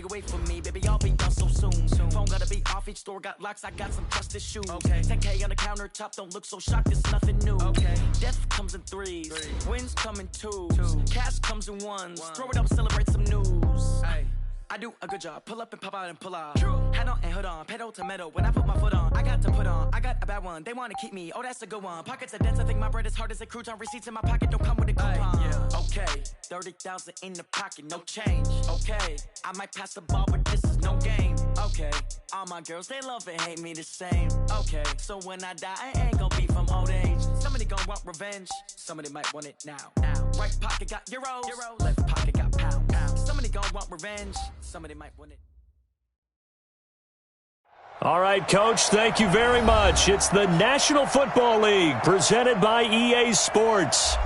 away from me, baby, I'll be out so soon. Phone gotta be off, each store got locks, I got some trusted shoes. 10K on the countertop, don't look so shocked, it's nothing new. Death comes in threes, wins come in twos, cash comes in ones. Throw it up, celebrate some news. I do a good job, pull up and pop out and pull out. Hat on and hood on, pedal to metal. When I put my foot on, I got to put on. I got a bad one, they wanna keep me, oh that's a good one. Pockets are dense, I think my bread is hard as a crouton. Receipts in my pocket don't come with a coupon. Okay, 30,000 in the pocket, no change. Okay, I might pass the ball, but this is no game. Okay, all my girls, they love and hate me the same. Okay, so when I die, I ain't gonna be from old age. Somebody gon' want revenge, somebody might want it now. Right pocket got euros, left pocket got pounds. Somebody gon' want revenge, somebody might want it. All right, Coach, thank you very much. It's the National Football League presented by EA Sports.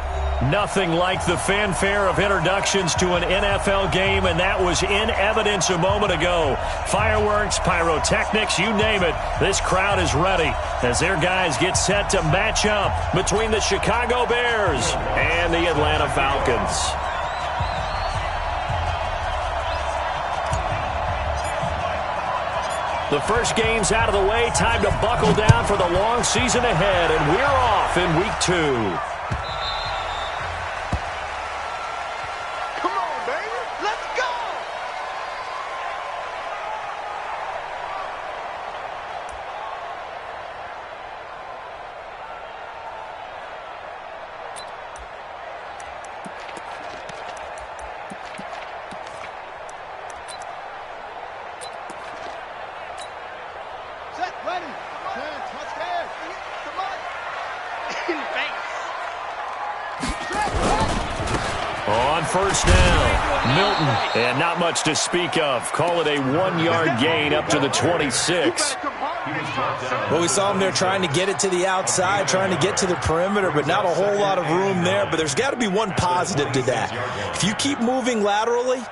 Nothing like the fanfare of introductions to an NFL game, and that was in evidence a moment ago. Fireworks, pyrotechnics, you name it. This crowd is ready as their guys get set to match up between the Chicago Bears and the Atlanta Falcons. The first game's out of the way. Time to buckle down for the long season ahead, and we're off in Week 2. On first down, Milton, and not much to speak of. Call it a 1-yard gain up to the 26. Well, we saw him there trying to get it to the outside, trying to get to the perimeter, but not a whole lot of room there. But there's got to be one positive to that. If you keep moving laterally,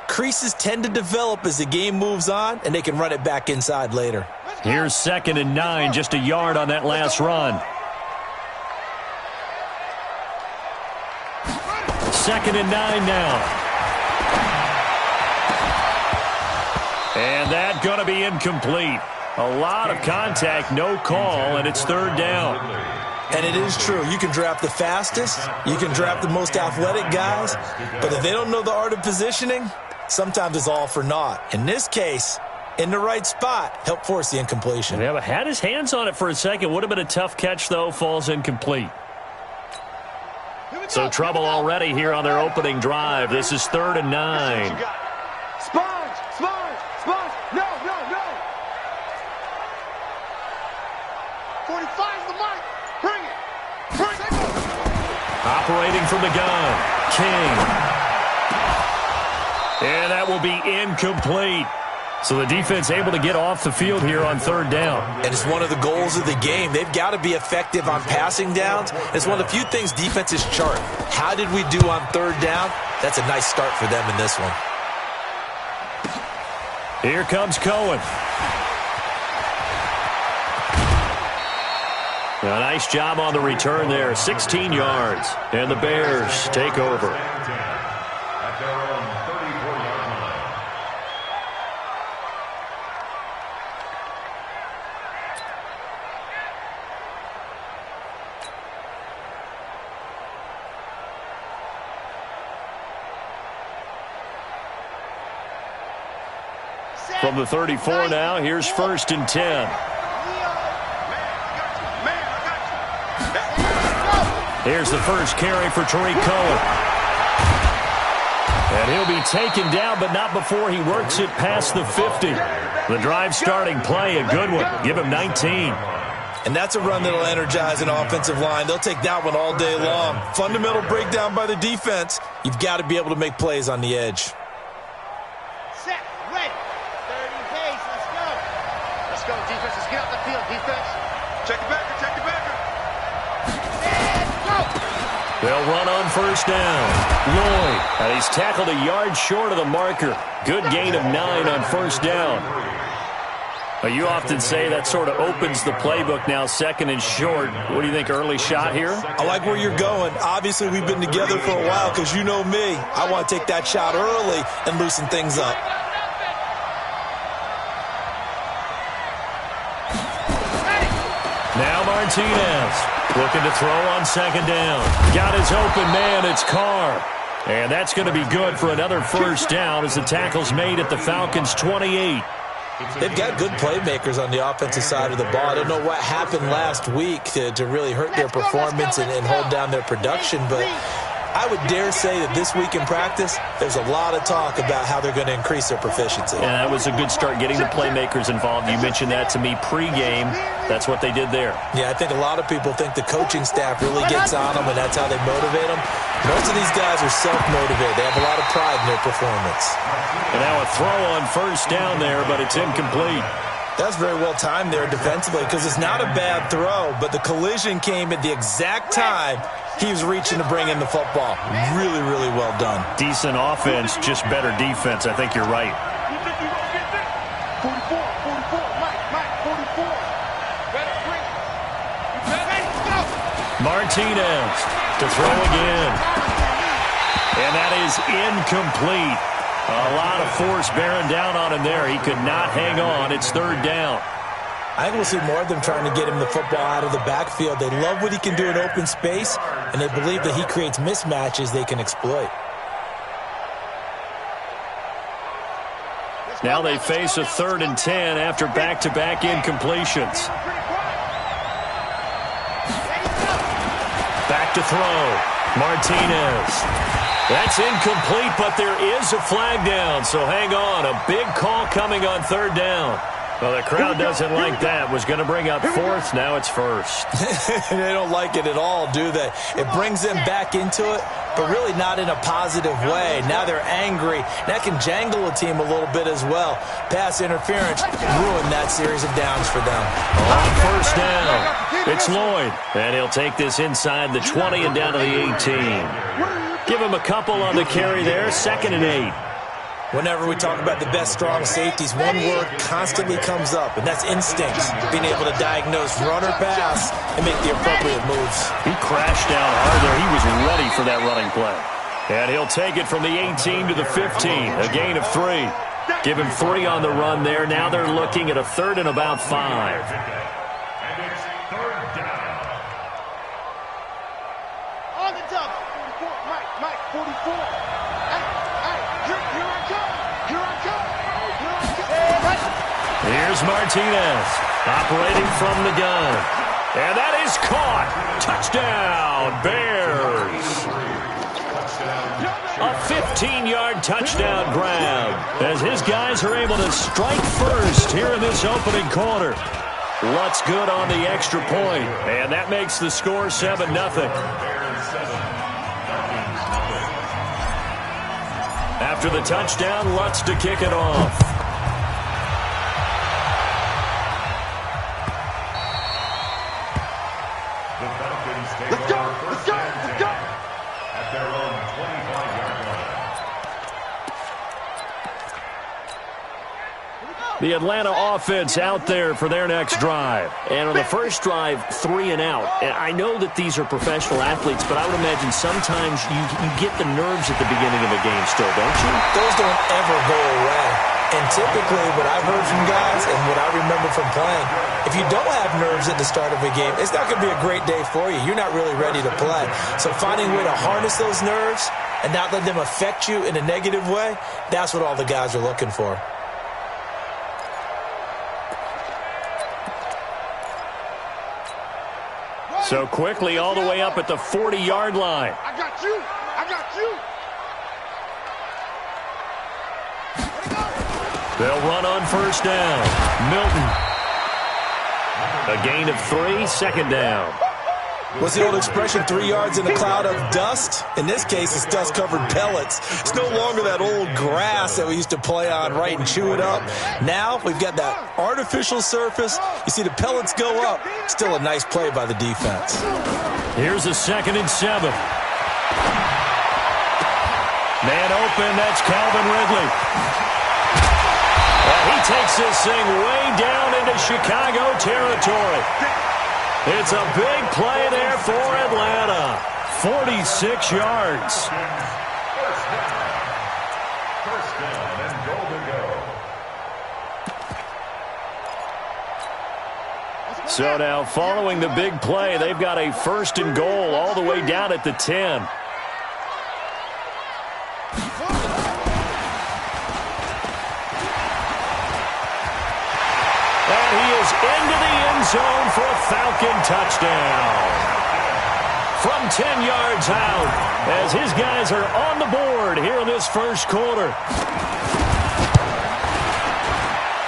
creases tend to develop as the game moves on, and they can run it back inside later. Here's 2nd and 9, just a yard on that last run. 2nd and 9 now. And that's going to be incomplete. A lot of contact, no call, and it's 3rd down. And it is true. You can draft the fastest. You can draft the most athletic guys. But if they don't know the art of positioning, sometimes it's all for naught. In this case, in the right spot, helped force the incompletion. Yeah, but had his hands on it for a second. Would have been a tough catch, though. Falls incomplete. So trouble already here on their opening drive. This is 3rd and 9. Sponge! No! 45's the mark. Bring it. Operating from the gun, King. And that will be incomplete. So the defense able to get off the field here on 3rd down. And it's one of the goals of the game. They've got to be effective on passing downs. It's one of the few things defenses chart. How did we do on 3rd down? That's a nice start for them in this one. Here comes Cohen. A nice job on the return there. 16 yards. And the Bears take over. From the 34 now, here's 1st and 10. Here's the first carry for Tariq Cohen. And he'll be taken down, but not before he works it past the 50. The drive starting play, a good one. Give him 19. And that's a run that'll energize an offensive line. They'll take that one all day long. Fundamental breakdown by the defense. You've got to be able to make plays on the edge. Set, ready. 30 pace, let's go. Let's go, defense. Let's get out the field, defense. Check it back. They'll run on 1st down. Lloyd, and he's tackled a yard short of the marker. Good gain of 9 on 1st down. You often say that sort of opens the playbook now, 2nd and short. What do you think, early shot here? I like where you're going. Obviously, we've been together for a while because you know me. I want to take that shot early and loosen things up. Now Martinez looking to throw on second down. Got his open man. It's Carr. And that's going to be good for another first down as the tackle's made at the Falcons' 28. They've got good playmakers on the offensive side of the ball. I don't know what happened last week to really hurt their performance and hold down their production, but I would dare say that this week in practice, there's a lot of talk about how they're going to increase their proficiency. Yeah, that was a good start, getting the playmakers involved. You mentioned that to me pregame. That's what they did there. Yeah, I think a lot of people think the coaching staff really gets on them, and that's how they motivate them. Most of these guys are self-motivated. They have a lot of pride in their performance. And now a throw on first down there, but it's incomplete. That's very well timed there defensively because it's not a bad throw, but the collision came at the exact time he was reaching to bring in the football. Really, really well done. Decent offense, just better defense. I think you're right. 44, Mike, 44. Better bring. Martinez to throw again. And that is incomplete. A lot of force bearing down on him there. He could not hang on. It's third down. I think we'll see more of them trying to get him the football out of the backfield. They love what he can do in open space, and they believe that he creates mismatches they can exploit. Now they face a 3rd and 10 after back-to-back incompletions. Back to throw. Martinez. That's incomplete, but there is a flag down, so hang on. A big call coming on 3rd down. Well, the crowd doesn't like that. Was going to bring up 4th. Now it's 1st. They don't like it at all, do they? It brings them back into it, but really not in a positive way. Now they're angry. That can jangle a team a little bit as well. Pass interference ruined that series of downs for them. On first down, it's Lloyd. And he'll take this inside the 20 and down to the 18. Give him a couple on the carry there. 2nd and 8. Whenever we talk about the best strong safeties, one word constantly comes up, and that's instincts. Being able to diagnose run or pass and make the appropriate moves. He crashed down hard there. He was ready for that running play. And he'll take it from the 18 to the 15, a gain of 3. Give him 3 on the run there. Now they're looking at a 3rd and about 5. And it's 3rd down. On the double. 44, Mike, 44. Here's Martinez operating from the gun. And that is caught. Touchdown, Bears. A 15-yard touchdown grab as his guys are able to strike first here in this opening quarter. Lutz good on the extra point, and that makes the score 7-0. After the touchdown, Lutz to kick it off. Let's go! At their own 25-yard line. The Atlanta offense out there for their next drive. And on the first drive, 3 and out. And I know that these are professional athletes, but I would imagine sometimes you get the nerves at the beginning of a game still, don't you? Those don't ever go away. And typically what I've heard from guys and what I remember from playing, if you don't have nerves at the start of a game, it's not going to be a great day for you. You're not really ready to play. So finding a way to harness those nerves and not let them affect you in a negative way, that's what all the guys are looking for. So quickly all the way up at the 40-yard line. I got you. They'll run on first down. Milton. A gain of 3, 2nd down. What's the old expression, 3 yards in a cloud of dust? In this case, it's dust-covered pellets. It's no longer that old grass that we used to play on, right, and chew it up. Now we've got that artificial surface. You see the pellets go up. Still a nice play by the defense. Here's a 2nd and 7. Man open, that's Calvin Ridley. And he takes this thing way down into Chicago territory. It's a big play there for Atlanta. 46 yards. First down and goal to go. So now, following the big play, they've got a 1st and goal all the way down at the 10. And he is into the end zone for a Falcon touchdown. From 10 yards out, as his guys are on the board here in this first quarter.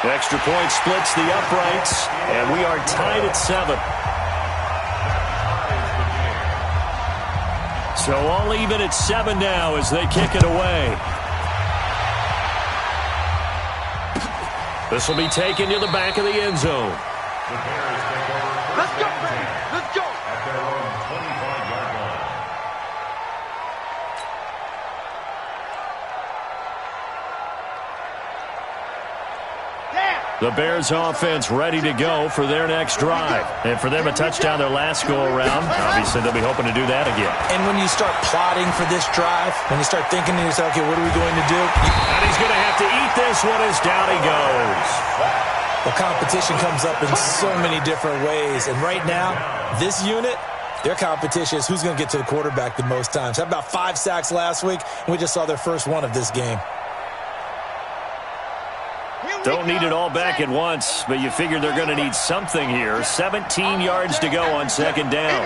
Extra point splits the uprights, and we are tied at 7. So all even at 7 now as they kick it away. This will be taken to the back of the end zone. The Bears take over Let's first go, and baby. 10 Let's go. at their own 25-yard line. Damn. The Bears offense ready to go for their next drive. And for them, a touchdown their last go-around. Obviously, they'll be hoping to do that again. And when you start plotting for this drive, when you start thinking to yourself, okay, what are we going to do? And he's going to have to eat this one as down he goes. The competition comes up in so many different ways. And right now, this unit, their competition is who's going to get to the quarterback the most times. Had about 5 sacks last week, and we just saw their first one of this game. Don't need it all back at once, but you figure they're going to need something here. 17 yards to go on 2nd down.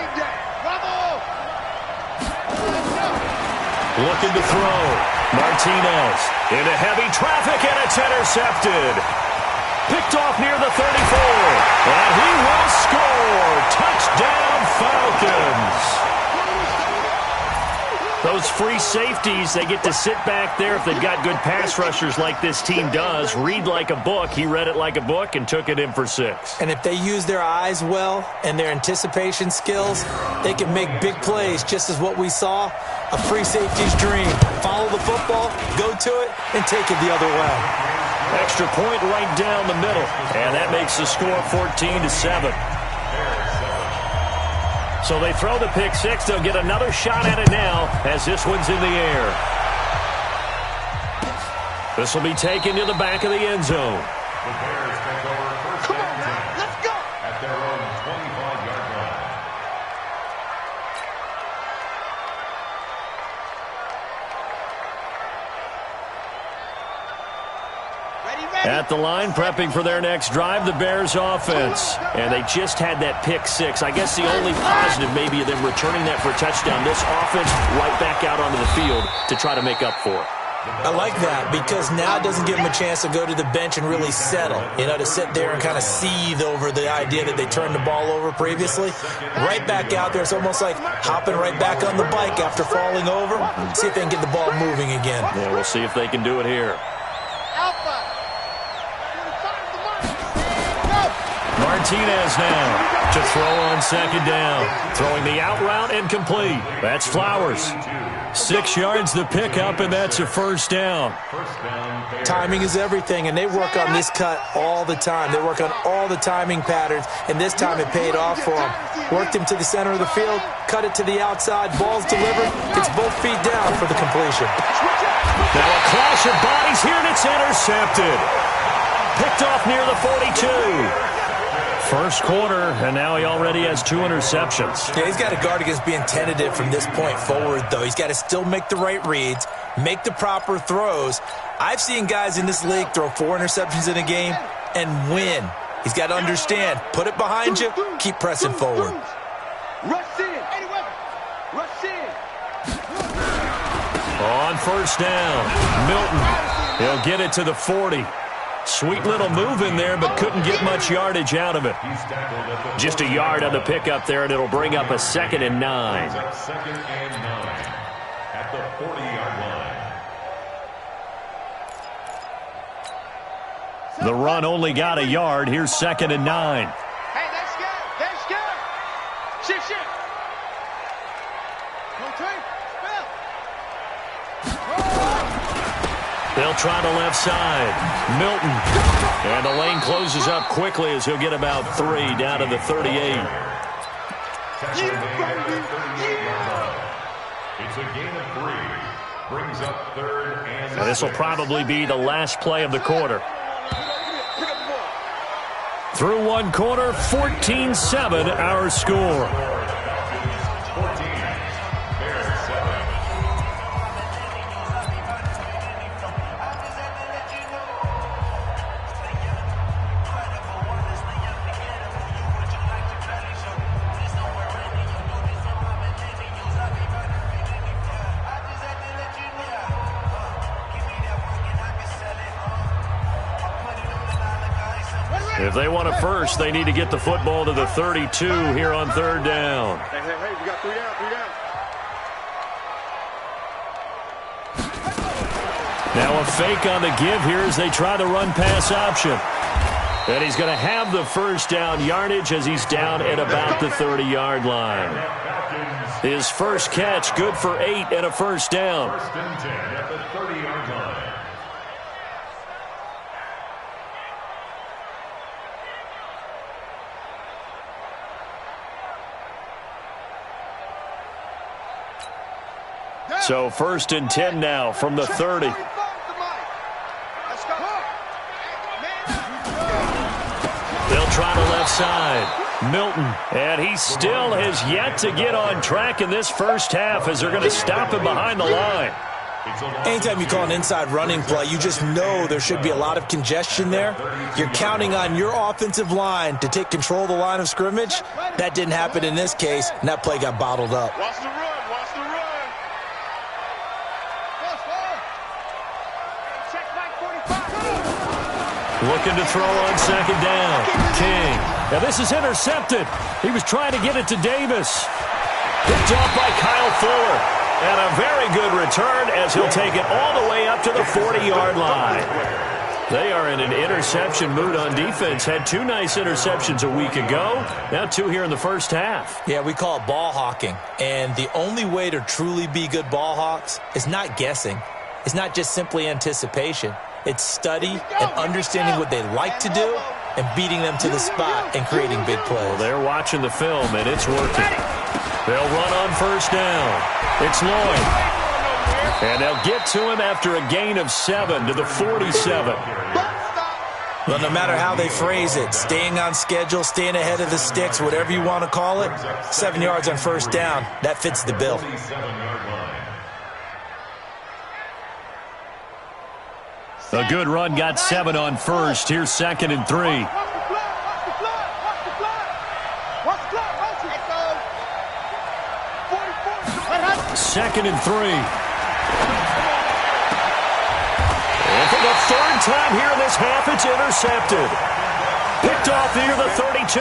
Looking to throw. Martinez into heavy traffic, and it's intercepted. Picked off near the 34. And he will score. Touchdown, Falcons. Those free safeties, they get to sit back there if they've got good pass rushers like this team does. Read like a book. He read it like a book and took it in for 6. And if they use their eyes well and their anticipation skills, they can make big plays, just as what we saw, a free safety's dream. Follow the football, go to it, and take it the other way. Extra point right down the middle. And that makes the score 14-7. So they throw the pick 6. They'll get another shot at it now as this one's in the air. This will be taken to the back of the end zone. The Bears take over first and 10 Let's go. at their own 25-yard line. At the line, prepping for their next drive, the Bears offense. And they just had that pick 6. I guess the only positive maybe of them returning that for a touchdown. This offense right back out onto the field to try to make up for it. I like that because now it doesn't give them a chance to go to the bench and really settle, to sit there and kind of seethe over the idea that they turned the ball over previously. Right back out there, it's almost like hopping right back on the bike after falling over. See if they can get the ball moving again. Yeah, we'll see if they can do it here. Martinez now to throw on 2nd down. Throwing the out route and complete. That's Flowers. 6 yards the pickup, and that's a 1st down. Timing is everything, and they work on this cut all the time. They work on all the timing patterns, and this time it paid off for them. Worked him to the center of the field, cut it to the outside, ball's delivered, gets both feet down for the completion. Now a clash of bodies here, and it's intercepted. Picked off near the 42. First quarter, and now he already has 2 interceptions. Yeah, he's got to guard against being tentative from this point forward, though. He's got to still make the right reads, make the proper throws. I've seen guys in this league throw 4 interceptions in a game and win. He's got to understand, put it behind you, keep pressing forward. Rush in. Rush in. On 1st down, Milton. He'll get it to the 40. Sweet little move in there, but couldn't get much yardage out of it. Just a yard on the pickup there, and it'll bring up a 2nd and 9. 2nd and 9 at the 40-yard line. The run only got a yard. Here's 2nd and 9. Hey, that's good. That's good. Shit. They'll try the left side. Milton. And the lane closes up quickly as he'll get about 3 down to the 38. It's a gain of 3. Brings up 3rd and This will probably be the last play of the quarter. Through one quarter, 14-7 our score. If they want a first, they need to get the football to the 32 here on third down. Hey, we got 3 down, 3 down. Now a fake on the give here as they try the run-pass option. And he's going to have the first down yardage as he's down at about the 30-yard line. His first catch, good for 8 and a first down. First and 10 at the 30-yard line. So first and 10 now from the 30. Let's go. They'll try the left side. Milton, and he still has yet to get on track in this first half as they're going to stop him behind the line. Anytime you call an inside running play, you just know there should be a lot of congestion there. You're counting on your offensive line to take control of the line of scrimmage. That didn't happen in this case, and that play got bottled up. Watch the run, watch the run. Check back 45. Looking to throw on second down. King. Now this is intercepted. He was trying to get it to Davis. Picked off by Kyle Fuller. And a very good return as he'll take it all the way up to the 40-yard line. They are in an interception mood on defense. Had 2 nice interceptions a week ago. Now 2 here in the first half. Yeah, we call it ball hawking. And the only way to truly be good ball hawks is not guessing. It's not just simply anticipation. It's study and understanding what they like to do and beating them to the spot and creating big plays. Well, they're watching the film, and it's working. They'll run on first down. It's Lloyd. And they'll get to him after a gain of 7 to the 47. Well, no matter how they phrase it, staying on schedule, staying ahead of the sticks, whatever you want to call it, 7 yards on first down, that fits the bill. A good run got 7 on first. Here's second and 3. Second and 3. And for the third time here in this half, it's intercepted. Picked off near the 32.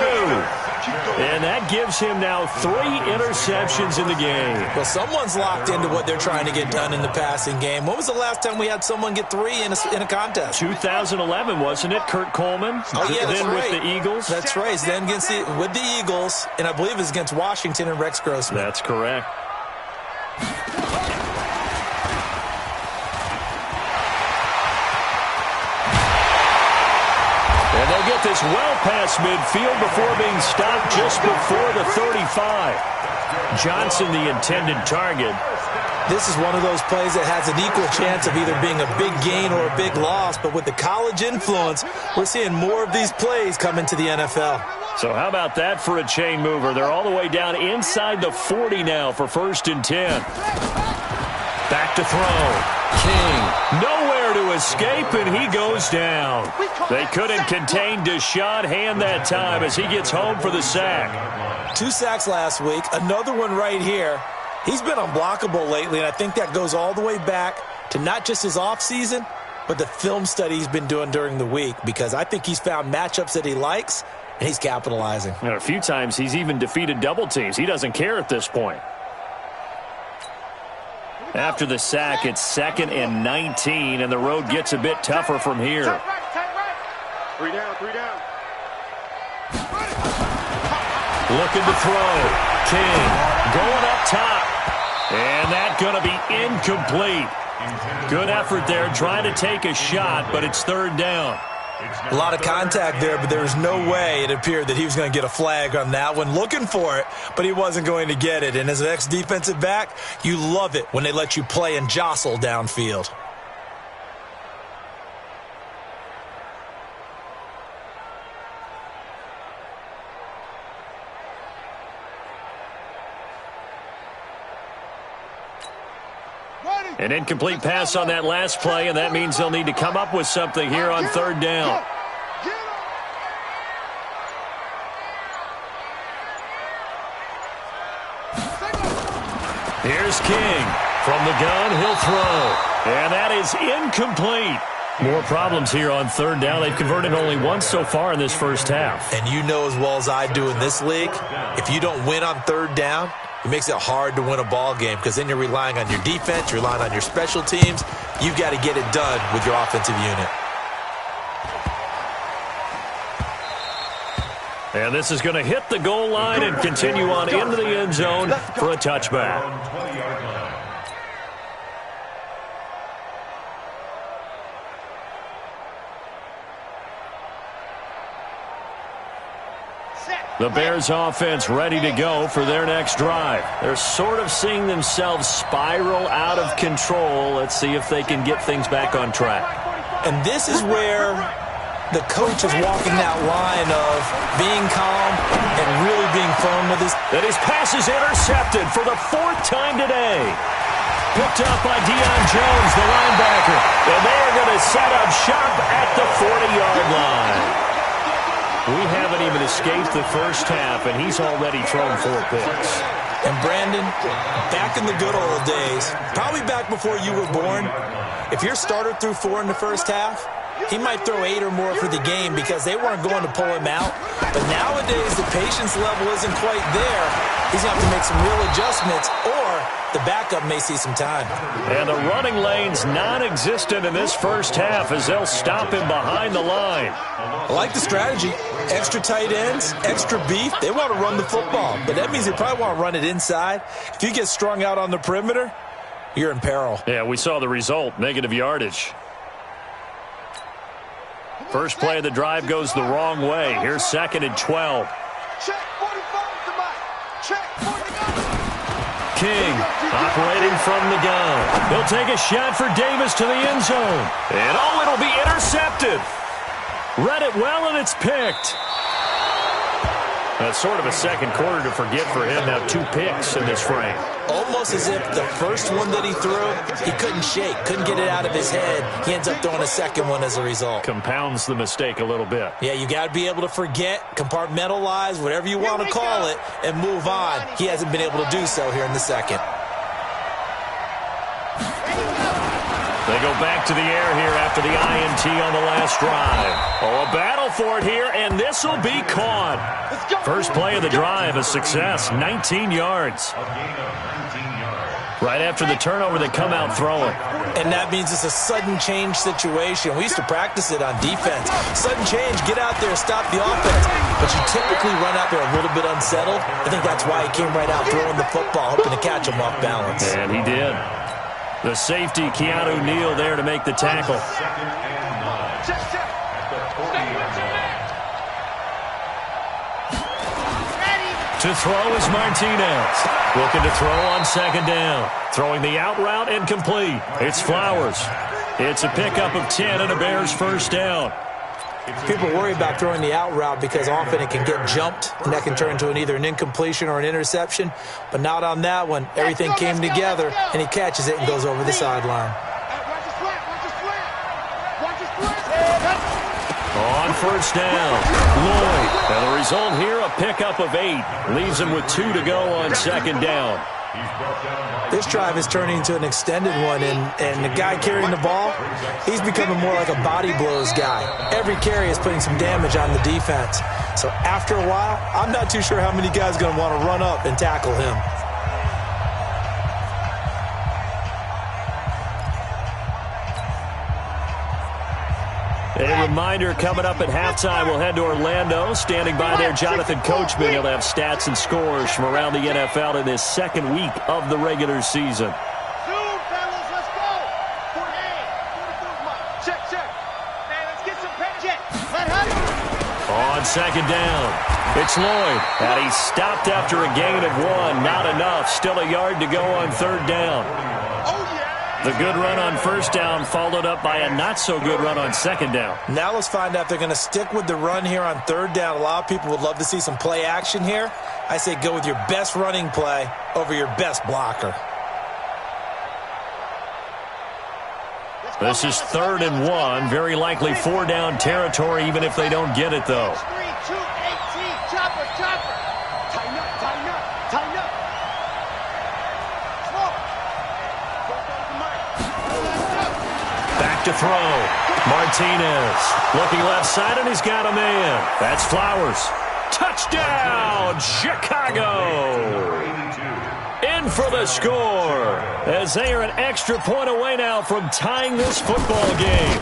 And that gives him now 3 interceptions in the game. Well, someone's locked into what they're trying to get done in the passing game. When was the last time we had someone get 3 in a contest? 2011, wasn't it? Kurt Coleman. Oh, yeah, that's then right. with the Eagles. That's right. Then with the Eagles, and I believe it was against Washington and Rex Grossman. That's correct. And they'll get this well past midfield before being stopped just before the 35. Johnson, the intended target. This is one of those plays that has an equal chance of either being a big gain or a big loss, but with the college influence, we're seeing more of these plays come into the NFL. So how about that for a chain mover? They're all the way down inside the 40 now for first and 10. Back to throw. King, nowhere to escape, and he goes down. They couldn't contain Deshaun Hand that time as he gets home for the sack. 2 sacks last week, another one right here. He's been unblockable lately, and I think that goes all the way back to not just his offseason, but the film study he's been doing during the week, because I think he's found matchups that he likes, and he's capitalizing. And a few times he's even defeated double teams. He doesn't care at this point. After the sack, it's 2nd and 19, and the road gets a bit tougher from here. 3 down, 3 down. Looking to throw. King going up top. And that's going to be incomplete. Good effort there trying to take a shot, but it's 3rd down. A lot of contact there, but there was no way it appeared that he was going to get a flag on that one. Looking for it, but he wasn't going to get it. And as an ex-defensive back, you love it when they let you play and jostle downfield. An incomplete pass on that last play, and that means they'll need to come up with something here on third down. Here's King. From the gun, he'll throw. And that is incomplete. More problems here on third down. They've converted only once so far in this first half. And you know as well as I do in this league, if you don't win on third down, it makes it hard to win a ball game because then you're relying on your defense, you're relying on your special teams. You've got to get it done with your offensive unit. And this is going to hit the goal line and continue on into the end zone for a touchback. The Bears offense ready to go for their next drive. They're sort of seeing themselves spiral out of control. Let's see if they can get things back on track. And this is where the coach is walking that line of being calm and really being firm with his... And his pass is intercepted for the fourth time today. Picked up by Deion Jones, the linebacker. And they are going to set up shop at the 40-yard line. We haven't even escaped the first half, and he's already thrown 4 picks. And Brandon, back in the good old days, probably back before you were born, if your starter threw 4 in the first half, he might throw 8 or more for the game because they weren't going to pull him out. But nowadays, the patience level isn't quite there. He's going to have to make some real adjustments, or the backup may see some time. And the running lane's non-existent in this first half as they'll stop him behind the line. I like the strategy. Extra tight ends, extra beef. They want to run the football, but that means they probably want to run it inside. If you get strung out on the perimeter, you're in peril. Yeah, we saw the result, negative yardage. First play of the drive goes the wrong way. Here's 2nd and 12. King operating from the gun. He'll take a shot for Davis to the end zone. And oh, it'll be intercepted. Read it well, and it's picked. That's sort of a second quarter to forget for him. Now 2 picks in this frame. Almost as if the first one that he threw, he couldn't shake, couldn't get it out of his head. He ends up throwing a second one as a result. Compounds the mistake a little bit. Yeah, you got to be able to forget, compartmentalize, whatever you want to call it, and move on. He hasn't been able to do so here in the second. They go back to the air here after the INT on the last drive. Oh, a battle for it here, and this will be caught. First play of the drive, a success, 19 yards. Right after the turnover, they come out throwing. And that means it's a sudden change situation. We used to practice it on defense. Sudden change, get out there, stop the offense. But you typically run out there a little bit unsettled. I think that's why he came right out throwing the football, hoping to catch him off balance. And he did. The safety, Keanu Neal, there to make the tackle. To throw is Martinez. Looking to throw on 2nd down. Throwing the out route incomplete. It's Flowers. It's a pickup of 10 and a Bears first down. People worry about throwing the out route because often it can get jumped, and that can turn into either an incompletion or an interception. But not on that one. Everything came together, and he catches it and goes over the sideline. On first down, Lloyd. And the result here, a pickup of 8. Leaves him with 2 to go on 2nd down. This drive is turning into an extended one, and the guy carrying the ball, he's becoming more like a body blows guy. Every carry is putting some damage on the defense. So after a while, I'm not too sure how many guys are going to want to run up and tackle him. A reminder, coming up at halftime, we'll head to Orlando. Standing by there, Jonathan Coachman. He'll have stats and scores from around the NFL in this 2nd week of the regular season. Zoom, fellas, let's go. Check. Man, let's get some pen. Check. On 2nd down, it's Lloyd. And he's stopped after a gain of 1. Not enough. Still a yard to go on 3rd down. The good run on 1st down followed up by a not-so-good run on 2nd down. Now let's find out if they're going to stick with the run here on 3rd down. A lot of people would love to see some play action here. I say go with your best running play over your best blocker. This is 3rd and 1. Very likely 4-down territory, even if they don't get it, though. 3, 2, 18. Chopper, chopper. Tighten up, tighten up, tighten up. Back to throw. Martinez looking left side, and he's got a man. That's Flowers. Touchdown, Chicago! In for the score, as they are an extra point away now from tying this football game.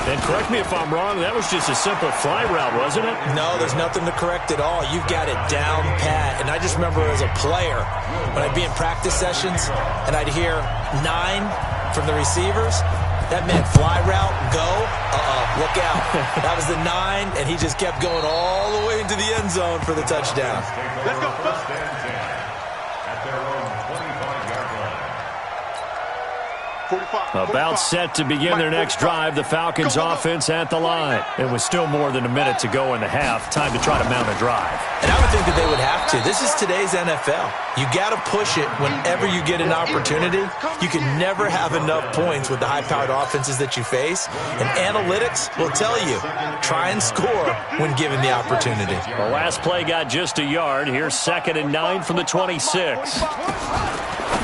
And correct me if I'm wrong, that was just a simple fly route, wasn't it? No, there's nothing to correct at all. You've got it down pat. And I just remember as a player, when I'd be in practice sessions, and I'd hear 9 from the receivers, that meant fly route, go, look out. That was the 9, and he just kept going all the way into the end zone for the touchdown. Let's go. At their own 25-yard line. 45. About set to begin their next drive, the Falcons offense at the line. It was still more than a minute to go in the half. Time to try to mount a drive. And I would think that they would have to. This is today's NFL. You got to push it whenever you get an opportunity. You can never have enough points with the high-powered offenses that you face. And analytics will tell you, try and score when given the opportunity. The last play got just a yard. Here's 2nd and 9 from the 26.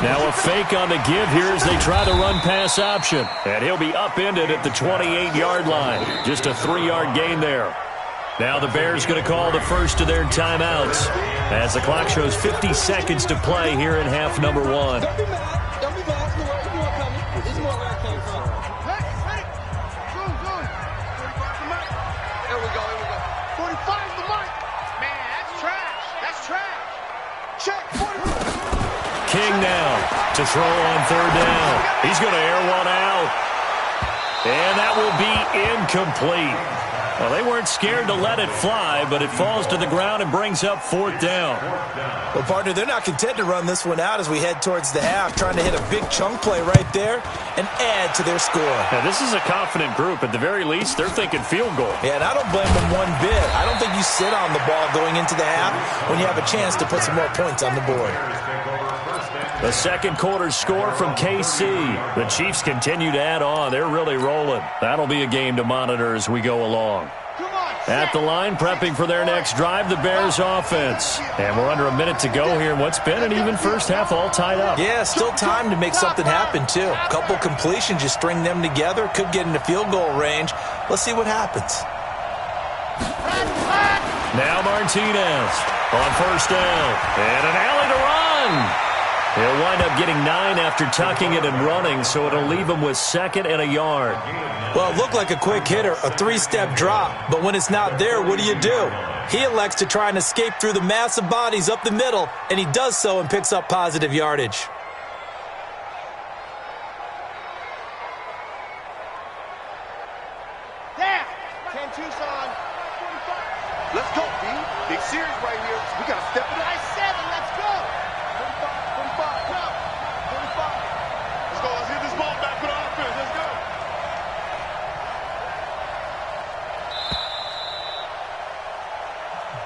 Now a fake on the give here as they try the run-pass option. And he'll be upended at the 28-yard line. Just a 3-yard gain there. Now the Bears going to call the first of their timeouts as the clock shows 50 seconds to play here in half number 1. Don't be mad. This is more where I came from. Hey. Zoom. 45 the mic. Here we go. 45 the mic. Man, that's trash. Check. 45. King now to throw on 3rd down. He's going to air one out. And that will be incomplete. Well, they weren't scared to let it fly, but it falls to the ground and brings up 4th down. Well, partner, they're not content to run this one out as we head towards the half, trying to hit a big chunk play right there and add to their score. Now, this is a confident group. At the very least, they're thinking field goal. Yeah, and I don't blame them one bit. I don't think you sit on the ball going into the half when you have a chance to put some more points on the board. The second quarter score from KC. The Chiefs continue to add on. They're really rolling. That'll be a game to monitor as we go along. At the line, prepping for their next drive, the Bears offense. And we're under a minute to go here in what's been an even first half, all tied up. Yeah, still time to make something happen, too. A couple completions, you string them together, could get into field goal range. Let's see what happens. Now Martinez on 1st down. And an alley to run. He'll wind up getting 9 after tucking it and running, so it'll leave him with 2nd and a yard. Well, it looked like a quick hitter, a 3-step drop, but when it's not there, what do? He elects to try and escape through the massive bodies up the middle, and he does so and picks up positive yardage. Damn! 10 Tucson. Let's go, D. Big series right here. We got to step it up. I said it, let's go! 45, go! 45. Let's go. Let's hit this ball back for the offense. Let's go.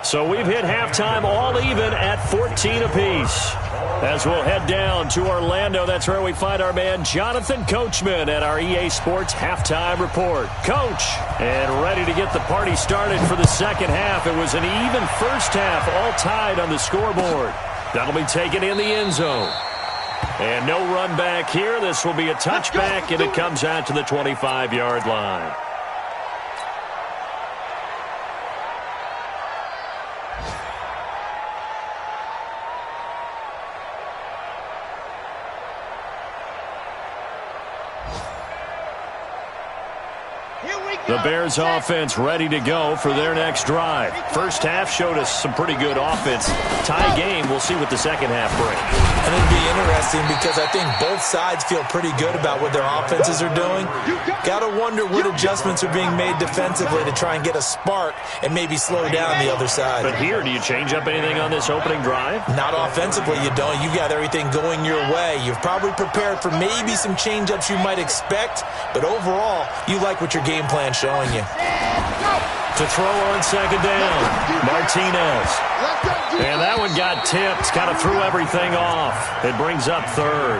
So we've hit halftime all even at 14 apiece. As we'll head down to Orlando, that's where we find our man Jonathan Coachman at our EA Sports Halftime Report. Coach, and ready to get the party started for the second half. It was an even first half, all tied on the scoreboard. That'll be taken in the end zone. And no run back here. This will be a touchback, and it comes out to the 25-yard line. The Bears offense ready to go for their next drive. First half showed us some pretty good offense. Tie game, we'll see what the second half brings. And it'll be interesting because I think both sides feel pretty good about what their offenses are doing. Got to wonder what adjustments are being made defensively to try and get a spark and maybe slow down the other side. But here, do you change up anything on this opening drive? Not offensively, you don't. You got everything going your way. You've probably prepared for maybe some change-ups you might expect, but overall, you like what your game plan's showing you. To throw on second down, Martinez. And that one got tipped, kind of threw everything off. It brings up third.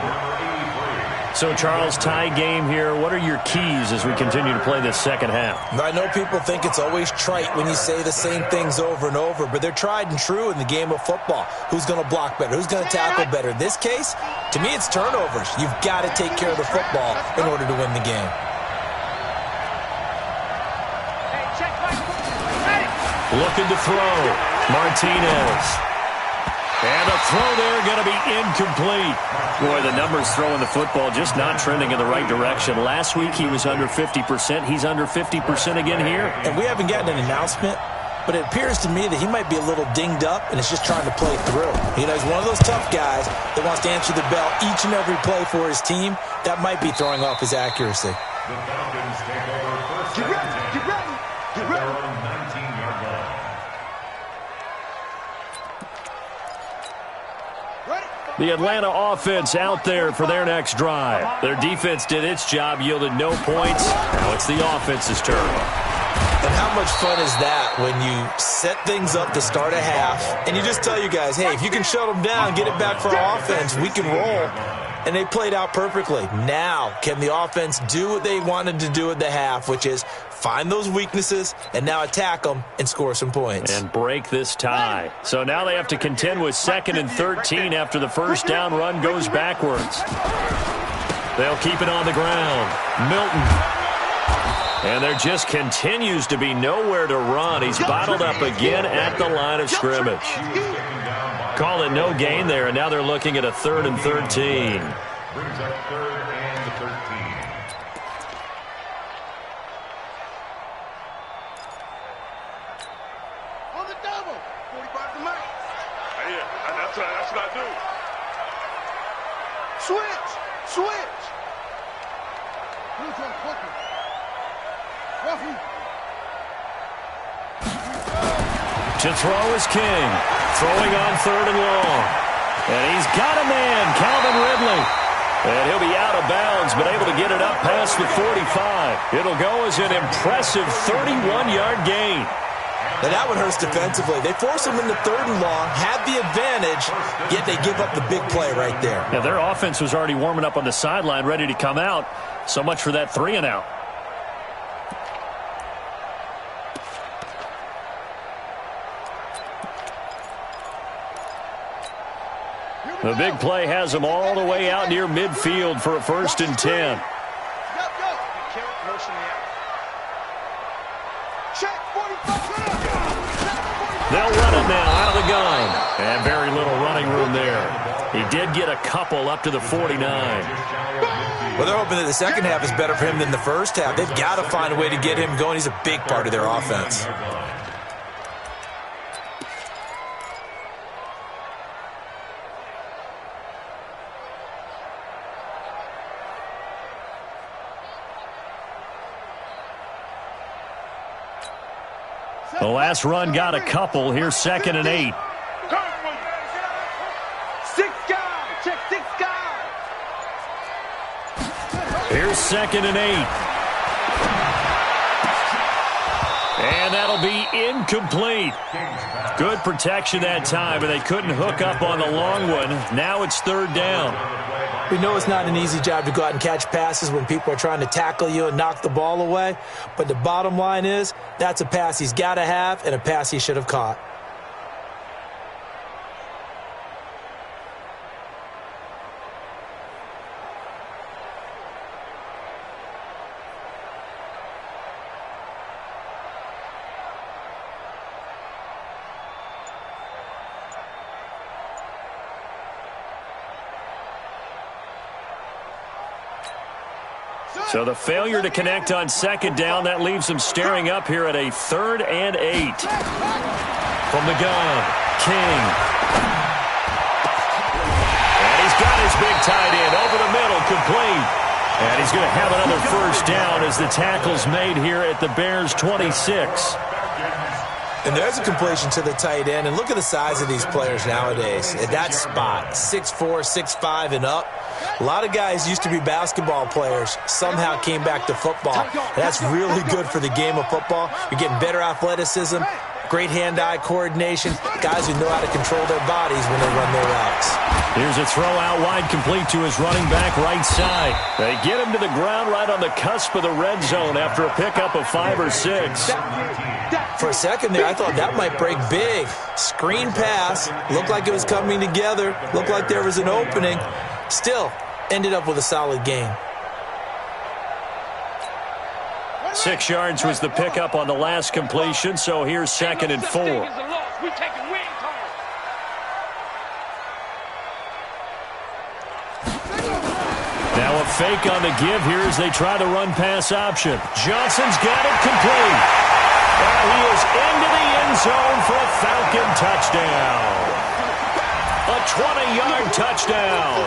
So, Charles, tie game here. What are your keys as we continue to play this second half? I know people think it's always trite when you say the same things over and over, but they're tried and true in the game of football. Who's going to block better? Who's going to tackle better? In this case, to me, it's turnovers. You've got to take care of the football in order to win the game. Looking to throw. Martinez. And a throw there going to be incomplete. Boy, the numbers throwing the football just not trending in the right direction. Last week he was under 50%. He's under 50% again here. And we haven't gotten an announcement, but it appears to me that he might be a little dinged up and is just trying to play through. You know, he's one of those tough guys that wants to answer the bell each and every play for his team. That might be throwing off his accuracy. The Falcons take over first. Get ready, get ready, get ready. Their own 19-yard line. The Atlanta offense out there for their next drive. Their defense did its job, yielded no points. Now it's the offense's turn. And how much fun is that when you set things up to start a half and you just tell you guys, hey, if you can shut them down, get it back for our offense, we can roll. And they played out perfectly. Now, can the offense do what they wanted to do at the half, which is find those weaknesses and now attack them and score some points. And break this tie. So now they have to contend with 2nd and 13 after the first down run goes backwards. They'll keep it on the ground. Milton. And there just continues to be nowhere to run. He's bottled up again at the line of scrimmage. Call it no gain there, and now they're looking at a 3rd and 13. Brings up 3rd and 13. On the double. 45 to Mike. Yeah, that's what I do. Switch, switch. To throw is King. Throwing on 3rd and long. And he's got a man, Calvin Ridley. And he'll be out of bounds, but able to get it up past the 45. It'll go as an impressive 31-yard gain. Now that one hurts defensively. They force him into 3rd and long, had the advantage, yet they give up the big play right there. Yeah, their offense was already warming up on the sideline, ready to come out. So much for that 3 and out. The big play has them all the way out near midfield for a 1st and 10. They'll run it now out of the gun. And very little running room there. He did get a couple up to the 49. Well, they're hoping that the second half is better for him than the first half. They've got to find a way to get him going. He's a big part of their offense. The last run got a couple. Here's 2nd and 8. 6 guys. Check 6 guys. Here's 2nd and 8. And that'll be incomplete. Good protection that time, and they couldn't hook up on the long one. Now it's 3rd down. We know it's not an easy job to go out and catch passes when people are trying to tackle you and knock the ball away. But the bottom line is, that's a pass he's got to have and a pass he should have caught. So the failure to connect on 2nd down, that leaves him staring up here at a 3rd and 8. From the gun, King. And he's got his big tight end over the middle, complete. And he's going to have another 1st down as the tackle's made here at the Bears' 26. And there's a completion to the tight end. And look at the size of these players nowadays. At that spot, 6'4", 6'5", and up. A lot of guys used to be basketball players, somehow came back to football. And that's really good for the game of football. You're getting better athleticism, great hand-eye coordination, guys who know how to control their bodies when they run their routes. Here's a throw out wide, complete to his running back right side. They get him to the ground right on the cusp of the red zone after a pickup of 5 or 6. For a second there, I thought that might break big. Screen pass, looked like it was coming together, looked like there was an opening. Still, ended up with a solid gain. 6 yards was the pickup on the last completion, so here's 2nd and 4. Now a fake on the give here as they try the run-pass option. Johnson's got it complete. And he is into the end zone for a Falcon touchdown. A 20-yard touchdown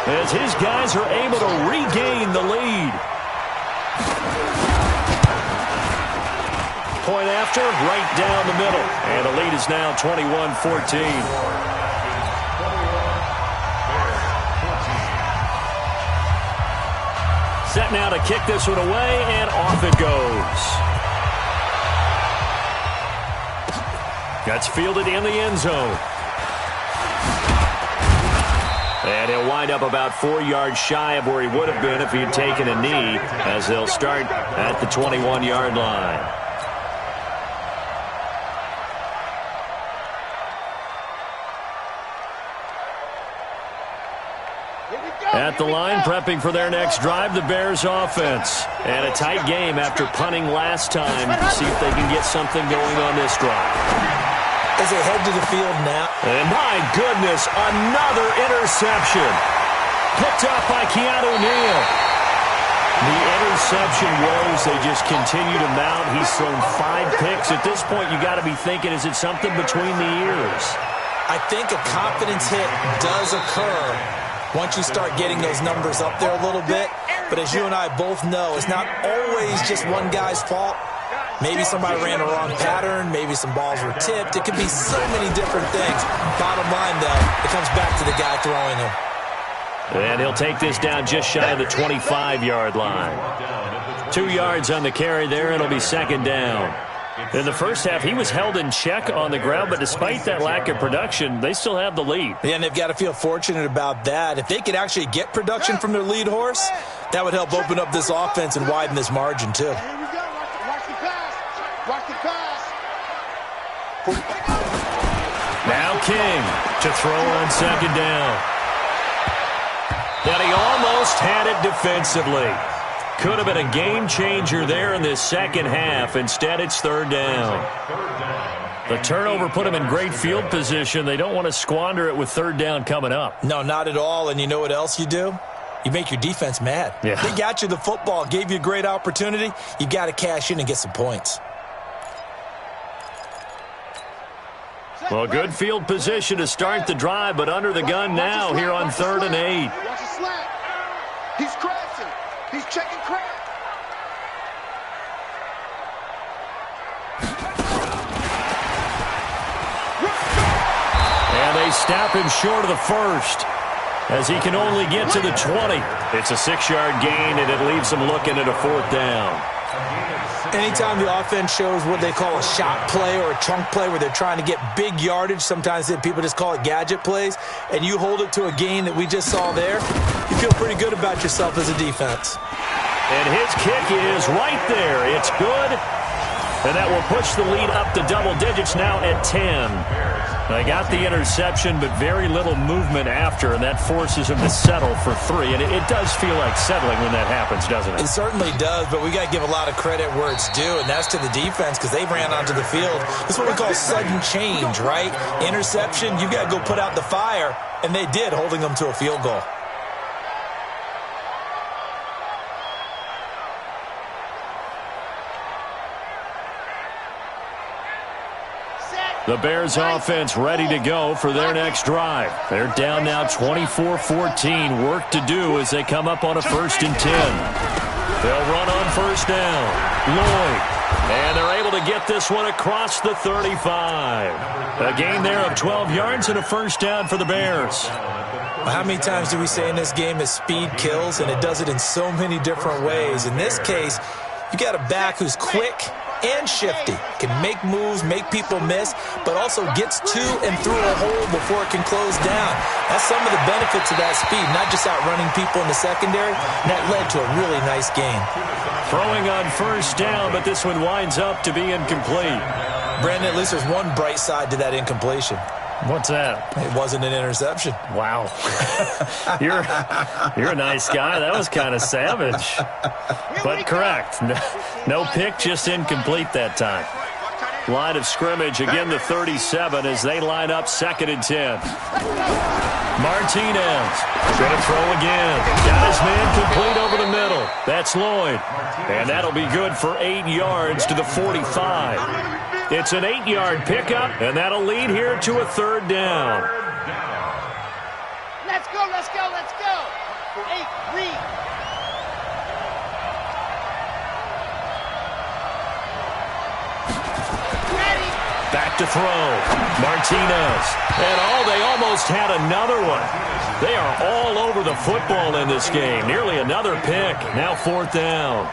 as his guys are able to regain the lead. Point after, right down the middle. And the lead is now 21-14. Set now to kick this one away, and off it goes. That's fielded in the end zone. And he'll wind up about 4 yards shy of where he would have been if he had taken a knee, as they'll start at the 21-yard line. At the line, prepping for their next drive, the Bears offense. And a tight game after punting last time. See if they can get something going on this drive. As they head to the field now. And my goodness, another interception. Picked up by Keanu Neal. The interception woes, they just continue to mount. He's thrown 5 picks. At this point, you got to be thinking, is it something between the ears? I think a confidence hit does occur once you start getting those numbers up there a little bit. But as you and I both know, it's not always just one guy's fault. Maybe somebody ran a wrong pattern. Maybe some balls were tipped. It could be so many different things. Bottom line, though, it comes back to the guy throwing them. And he'll take this down just shy of the 25-yard line. 2 yards on the carry there, and it'll be 2nd down. In the first half, he was held in check on the ground, but despite that lack of production, they still have the lead. Yeah, and they've got to feel fortunate about that. If they could actually get production from their lead horse, that would help open up this offense and widen this margin, too. Here we go. Watch the pass. Watch the pass. Now King to throw on 2nd down. And he almost had it defensively. Could have been a game changer there in this second half. Instead, it's 3rd down. The turnover put them in great field position. They don't want to squander it with 3rd down coming up. No, not at all. And you know what else you do? You make your defense mad. Yeah. They got you the football, gave you a great opportunity. You got to cash in and get some points. Well, good field position to start the drive, but under the gun now here on 3rd and 8. Watch the slant. He's crashing. He's checking crack. And they stop him short of the first as he can only get to the 20. It's a 6-yard gain, and it leaves them looking at a 4th down. Anytime the offense shows what they call a shot play or a chunk play where they're trying to get big yardage, sometimes people just call it gadget plays, and you hold it to a gain that we just saw there, you feel pretty good about yourself as a defense. And his kick is right there. It's good. And that will push the lead up to double digits now at 10. They got the interception, but very little movement after, and that forces him to settle for 3. And it does feel like settling when that happens, doesn't it? It certainly does, but we got to give a lot of credit where it's due, and that's to the defense because they ran onto the field. This is what we call sudden change, right? Interception, you got to go put out the fire, and they did, holding them to a field goal. The Bears offense ready to go for their next drive. They're down now 24-14. Work to do as they come up on a 1st and 10. They'll run on 1st down. Lloyd. And they're able to get this one across the 35. A gain there of 12 yards and a 1st down for the Bears. How many times do we say in this game that speed kills, and it does it in so many different ways? In this case, you got a back who's quick, and shifty. Can make moves, make people miss, but also gets to and through a hole before it can close down. That's some of the benefits of that speed, not just outrunning people in the secondary. And that led to a really nice game. Throwing on first down, but this one winds up to be incomplete. Brandon, at least there's one bright side to that incompletion. What's that? It wasn't an interception. Wow. You're a nice guy. That was kind of savage. But correct. No pick, just incomplete that time. Line of scrimmage, again the 37 as they line up 2nd and 10. Martinez going to throw again. Got his man complete over the middle. That's Lloyd. And that'll be good for 8 yards to the 45. It's an 8-yard pickup, and that'll lead here to a 3rd down. Let's go, let's go, let's go. 8, read. Back to throw. Martinez. And they almost had another one. They are all over the football in this game. Nearly another pick. Now 4th down.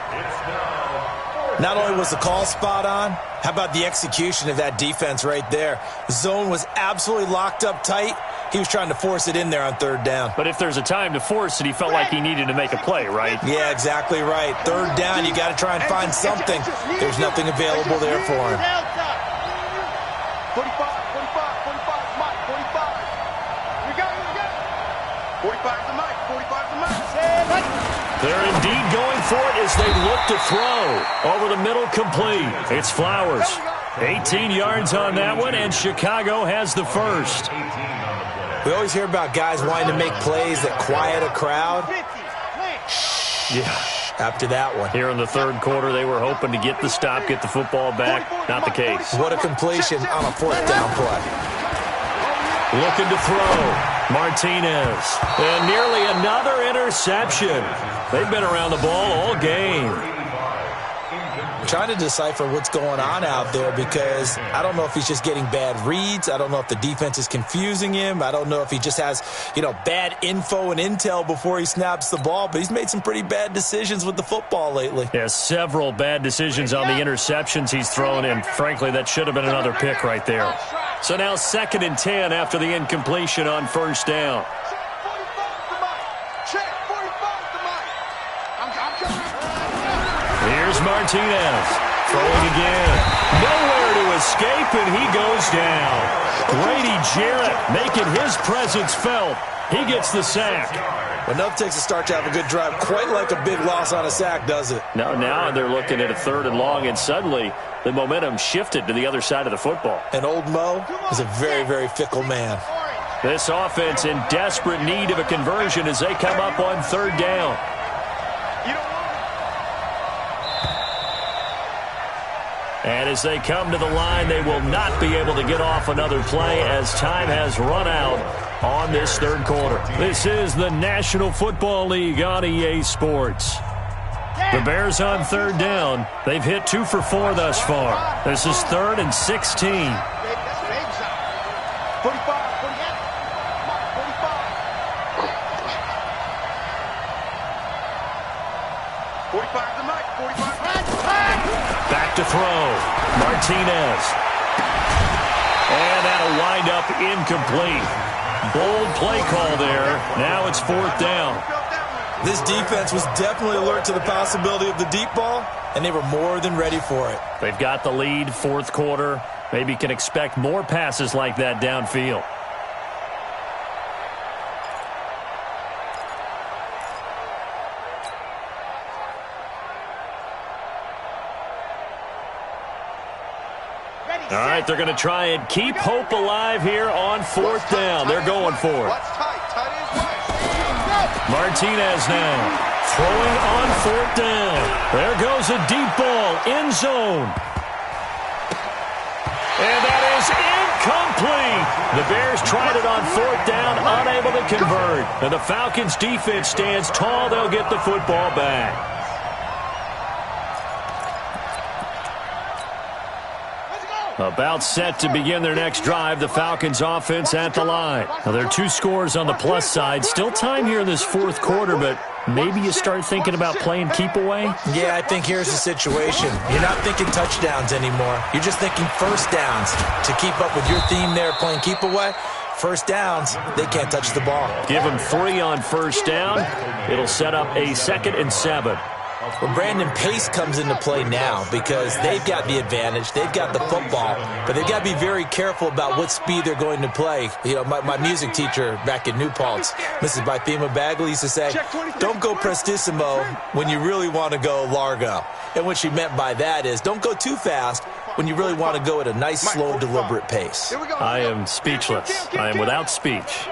Not only was the call spot on, how about the execution of that defense right there? The zone was absolutely locked up tight. He was trying to force it in there on 3rd down. But if there's a time to force it, he felt like he needed to make a play, right? Yeah, exactly right. 3rd down, you got to try and find something. There's nothing available there for him. 45, 45, Mike, 45. We got it. 45 to Mike, 45 to Mike. They're indeed going for it as they look to throw. Over the middle, complete. It's Flowers. 18 yards on that one, and Chicago has the first. We always hear about guys wanting to make plays that quiet a crowd. Yeah. After that one. Here in the 3rd quarter, they were hoping to get the stop, get the football back. Not the case. What a completion on a 4th down play. Looking to throw. Martinez. And nearly another interception. They've been around the ball all game. Trying to decipher what's going on out there because I don't know if he's just getting bad reads. I don't know if the defense is confusing him. I don't know if he just has, bad info and intel before he snaps the ball. But he's made some pretty bad decisions with the football lately. Yeah, several bad decisions on the interceptions he's thrown, and frankly, that should have been another pick right there. So now 2nd and 10 after the incompletion on 1st down. Here's Martinez. Throwing again. Nowhere to escape, and he goes down. Grady Jarrett making his presence felt. He gets the sack. Well, enough takes a start to have a good drive. Quite like a big loss on a sack, does it? Now they're looking at a 3rd and long, and suddenly the momentum shifted to the other side of the football. And old Mo is a very, very fickle man. This offense in desperate need of a conversion as they come up on 3rd down. And as they come to the line, they will not be able to get off another play as time has run out on this 3rd quarter. This is the National Football League on EA Sports. The Bears on 3rd down. They've hit 2 for 4 thus far. This is 3rd and 16. 45 to Mike, 45. Back to throw. Martinez. And that'll wind up incomplete. Bold play call there. Now it's 4th down. This defense was definitely alert to the possibility of the deep ball, and they were more than ready for it. They've got the lead, 4th quarter. Maybe can expect more passes like that downfield. All right, they're going to try and keep hope alive here on 4th down. They're going for it. Martinez now throwing on 4th down. There goes a deep ball, end zone. And that is incomplete. The Bears tried it on 4th down, unable to convert. And the Falcons' defense stands tall. They'll get the football back. About set to begin their next drive, the Falcons offense at the line. Now, there are 2 scores on the plus side. Still time here in this 4th quarter, but maybe you start thinking about playing keep away? Yeah, I think here's the situation. You're not thinking touchdowns anymore. You're just thinking first downs. To keep up with your theme there, playing keep away, first downs, they can't touch the ball. Give them 3 on first down. It'll set up a 2nd and 7. Well, Brandon, pace comes into play now because they've got the advantage. They've got the football, but they've got to be very careful about what speed they're going to play. You know, my music teacher back in New Paltz, Mrs. Bythema Bagley, used to say, don't go prestissimo when you really want to go largo. And what she meant by that is don't go too fast when you really want to go at a nice, slow, deliberate pace. I am speechless. I am without speech.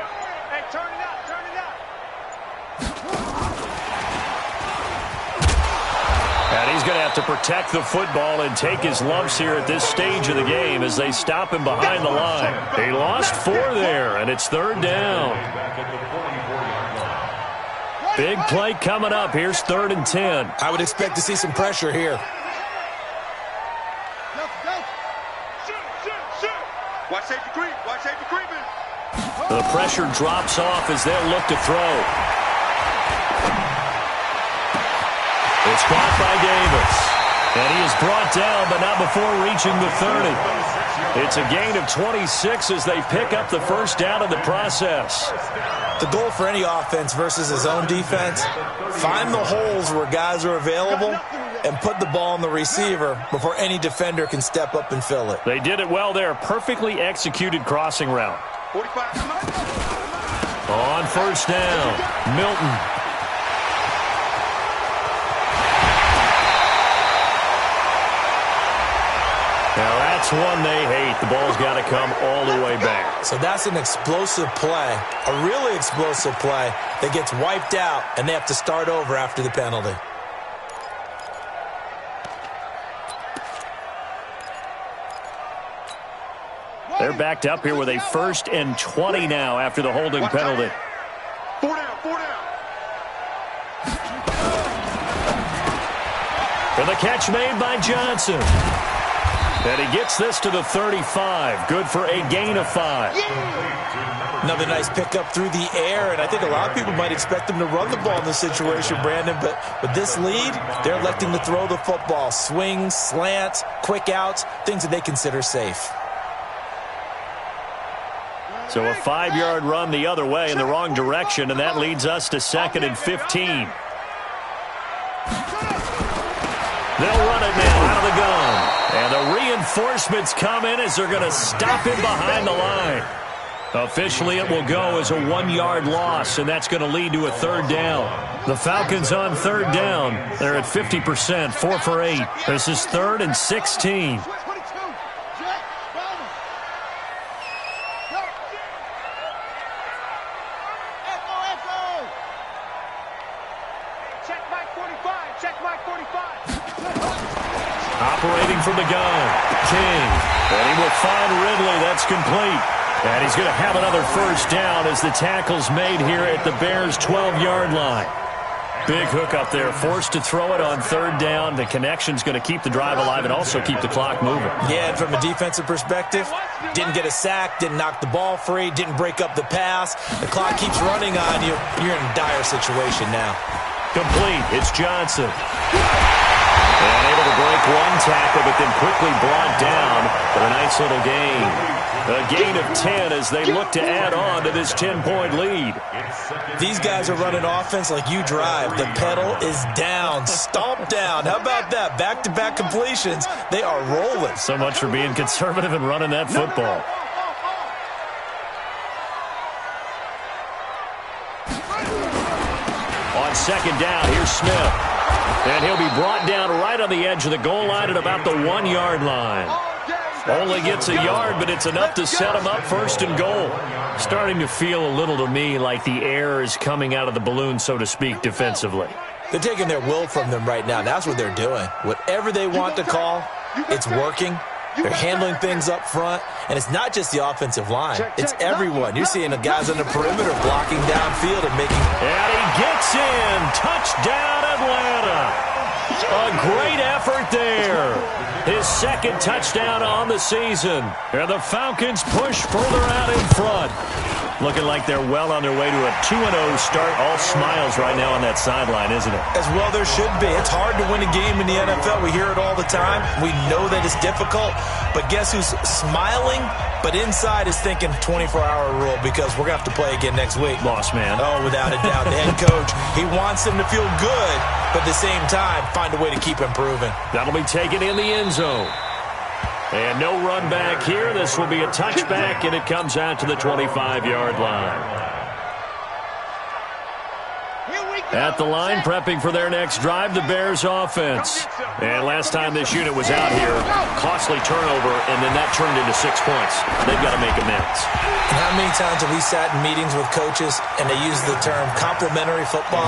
And he's going to have to protect the football and take his lumps here at this stage of the game as they stop him behind the line. He lost 4 there, and it's 3rd down. Big play coming up. Here's 3rd and 10. I would expect to see some pressure here. Watch safety creep. Watch safety creeping. The pressure drops off as they'll look to throw. It's caught by Davis. And he is brought down, but not before reaching the 30. It's a gain of 26 as they pick up the first down in the process. The goal for any offense versus his own defense, find the holes where guys are available and put the ball on the receiver before any defender can step up and fill it. They did it well there. Perfectly executed crossing route. 45. On first down, Milton. Now that's one they hate. The ball's got to come all the way back. So that's an explosive play, a really explosive play that gets wiped out, and they have to start over after the penalty. They're backed up here with a 1st and 20 now after the holding penalty. 4 down, 4 down. For the catch made by Johnson. And he gets this to the 35. Good for a gain of 5. Another nice pickup through the air, and I think a lot of people might expect them to run the ball in this situation, Brandon, but with this lead, they're electing to throw the football. Swings, slants, quick outs, things that they consider safe. So a 5-yard run the other way in the wrong direction, and that leads us to 2nd and 15. They'll run it now out of the gun. And the reinforcements come in as they're going to stop him behind the line. Officially, it will go as a 1-yard loss, and that's going to lead to a 3rd down. The Falcons on 3rd down. They're at 50%, 4 for 8. This is 3rd and 16. Operating from the gun, King. And he will find Ridley. That's complete. And he's going to have another first down as the tackle's made here at the Bears' 12-yard line. Big hook up there, forced to throw it on 3rd down. The connection's going to keep the drive alive and also keep the clock moving. Yeah, and from a defensive perspective, didn't get a sack, didn't knock the ball free, didn't break up the pass. The clock keeps running on you. You're in a dire situation now. Complete. It's Johnson. And able to break one tackle, but then quickly brought down. But a nice little gain. A gain of 10 as they look to add on to this 10-point lead. These guys are running offense like you drive. The pedal is down, stomped down. How about that? Back-to-back completions. They are rolling. So much for being conservative and running that football. On 2nd down, here's Smith. And he'll be brought down right on the edge of the goal line at about the 1-yard line. Only gets a yard, but it's enough to set him up 1st and goal. Starting to feel a little to me like the air is coming out of the balloon, so to speak, defensively. They're taking their will from them right now. That's what they're doing. Whatever they want to call, it's working. They're handling things up front, and it's not just the offensive line. It's everyone. You're seeing the guys on the perimeter blocking downfield and making... And he gets in. Touchdown, Atlanta. A great effort there. His 2nd touchdown on the season. And the Falcons push further out in front. Looking like they're well on their way to a 2-0 start. All smiles right now on that sideline, isn't it? As well there should be. It's hard to win a game in the NFL. We hear it all the time. We know that it's difficult. But guess who's smiling? But inside is thinking 24-hour rule because we're going to have to play again next week. Boss man. Oh, without a doubt. The head coach, he wants them to feel good, but at the same time, find a way to keep improving. That'll be taken in the end zone. And no run back here. This will be a touchback, and it comes out to the 25-yard line. At the line, prepping for their next drive, the Bears offense. And last time this unit was out here, costly turnover, and then that turned into 6 points. They've got to make amends. And how many times have we sat in meetings with coaches and they use the term complementary football?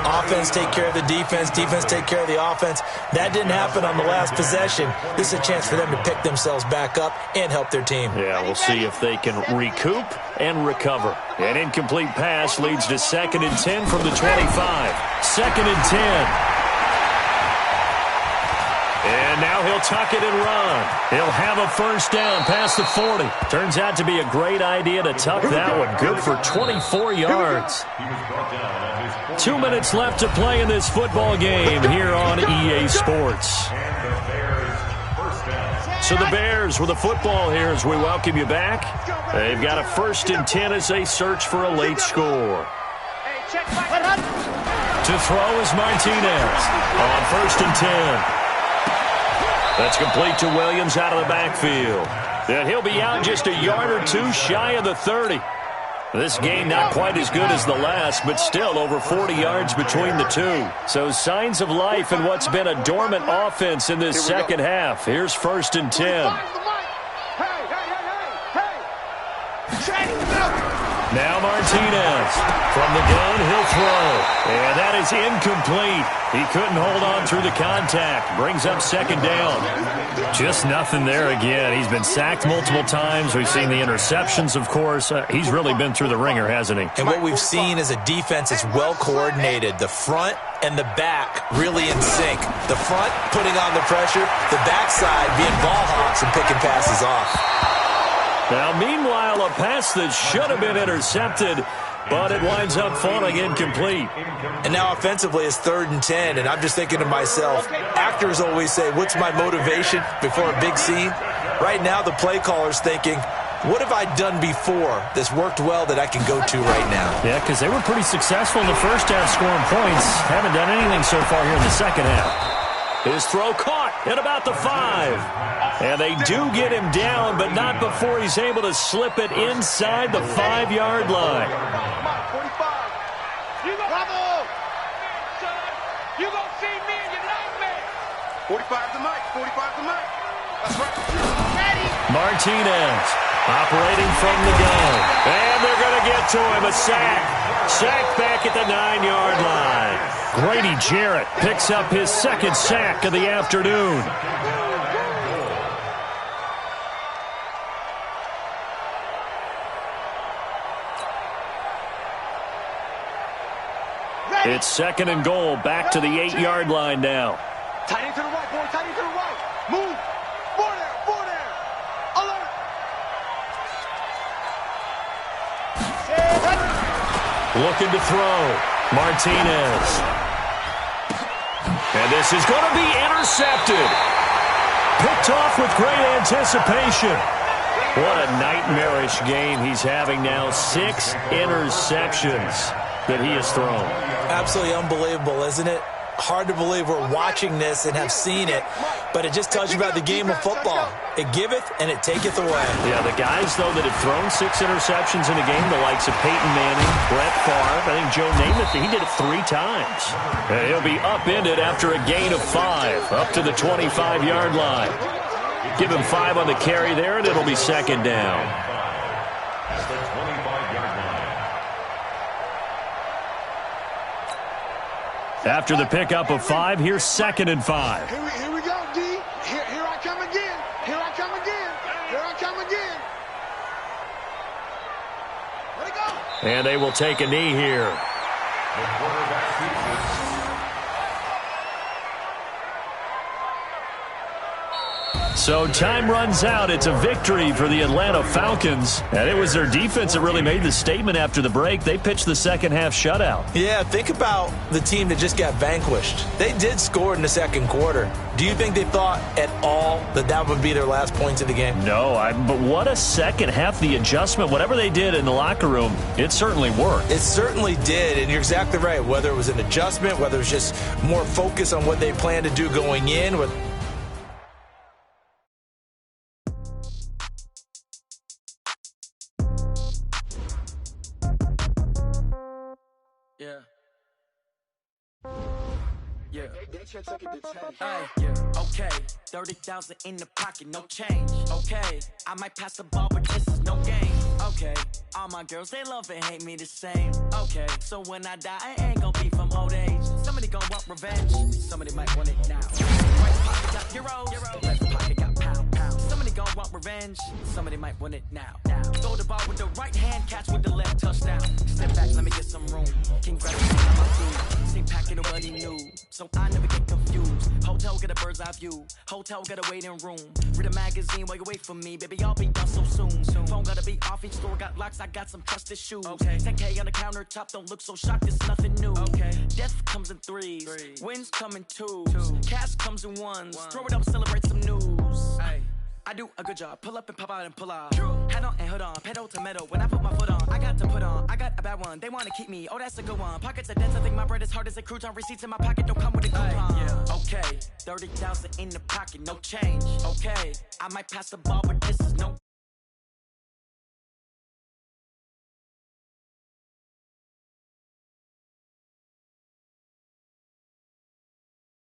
Offense take care of the defense, defense take care of the offense. That didn't happen on the last possession. This is a chance for them to pick themselves back up and help their team. Yeah, we'll see if they can recoup and recover. An incomplete pass leads to 2nd and 10 from the 25. 2nd and 10. And now he'll tuck it and run. He'll have a first down past the 40. Turns out to be a great idea to tuck that one. Good for 24 yards. 2 minutes left to play in this football game here on EA Sports. So the Bears with the football here as we welcome you back. They've got a 1st and 10 as they search for a late score. To throw is Martinez on 1st and 10. That's complete to Williams out of the backfield. And he'll be out just a yard or two shy of the 30. This game not quite as good as the last, but still over 40 yards between the two. So signs of life in what's been a dormant offense in this second half. Here's 1st and 10. Now Martinez. From the gun, he'll throw. And that is incomplete. He couldn't hold on through the contact. Brings up 2nd down. Just nothing there again. He's been sacked multiple times. We've seen the interceptions, of course. He's really been through the ringer, hasn't he? And what we've seen is a defense that's well coordinated. The front and the back really in sync. The front putting on the pressure. The backside being ball hawks and picking passes off. Now, meanwhile, a pass that should have been intercepted, but it winds up falling incomplete. And now offensively it's 3rd and 10, and I'm just thinking to myself, actors always say, what's my motivation before a big scene? Right now the play caller's thinking, what have I done before that's worked well that I can go to right now? Yeah, because they were pretty successful in the first half scoring points. Haven't done anything so far here in the second half. His throw caught at about the 5. And they do get him down, but not before he's able to slip it inside the 5-yard line. 45. You gonna see me and your nightmare. 45 to Mike. 45 to Mike. That's right. Martinez operating from the gun. And they're going to get to him. A sack. Sack back at the 9-yard line. Grady Jarrett picks up his 2nd sack of the afternoon. It's 2nd and goal, back to the 8-yard line now. Tight end to the right, boy. Tight end to the right. Move. Four there. Alert. Looking to throw. Martinez. And this is going to be intercepted. Picked off with great anticipation. What a nightmarish game he's having now. 6 interceptions that he has thrown. Absolutely unbelievable, isn't it? Hard to believe we're watching this and have seen it, but it just tells you about the game of football. It giveth and it taketh away. Yeah, the guys, though, that have thrown 6 interceptions in a game, the likes of Peyton Manning, Brett Favre, I think Joe Namath, he did it 3 times. And he'll be upended after a gain of 5, up to the 25-yard line. Give him 5 on the carry there, and it'll be 2nd down. After the pickup of 5, here's 2nd and 5. Here we go, D. Here I come again. Here I come again. Here I come again. Let it go. And they will take a knee here. The quarterback keeps it. So time runs out. It's a victory for the Atlanta Falcons. And it was their defense that really made the statement after the break. They pitched the second half shutout. Yeah, think about the team that just got vanquished. They did score in the second quarter. Do you think they thought at all that that would be their last points of the game? No, but what a second half. The adjustment, whatever they did in the locker room, it certainly worked. It certainly did, and you're exactly right. Whether it was an adjustment, whether it was just more focus on what they planned to do going in. Okay, 30,000 in the pocket, no change. Okay, I might pass the ball, but this is no game. Okay, all my girls, they love and hate me the same. Okay, so when I die, I ain't gonna be from old age. Somebody gon' want revenge, somebody might want it now. Right pocket got euros, left pocket got pound. Somebody gon' want revenge, somebody might want it now. Throw the ball with the right hand, catch with the left, touchdown. Step back, let me get some room. Congratulations on my team. Same packet, nobody knew, so I never get confused. Hotel get a bird's eye view, hotel get a waiting room. Read a magazine while you wait for me, baby, I'll be done so soon. Phone gotta be off, each store got locks, I got some trusted shoes. 10K on the countertop, don't look so shocked, it's nothing new. Death comes in threes, wins come in twos, cash comes in ones. Throw it up, celebrate some news. I do a good job, pull up and pop out and pull out. Head on and hood on, pedal to metal. When I put my foot on, I got to put on. I got a bad one, they wanna keep me. Oh, that's a good one. Pockets are dense, I think my bread is hard as a crouton. Receipts in my pocket don't come with a coupon. Okay, 30,000 in the pocket, no change. Okay, I might pass the ball, but this is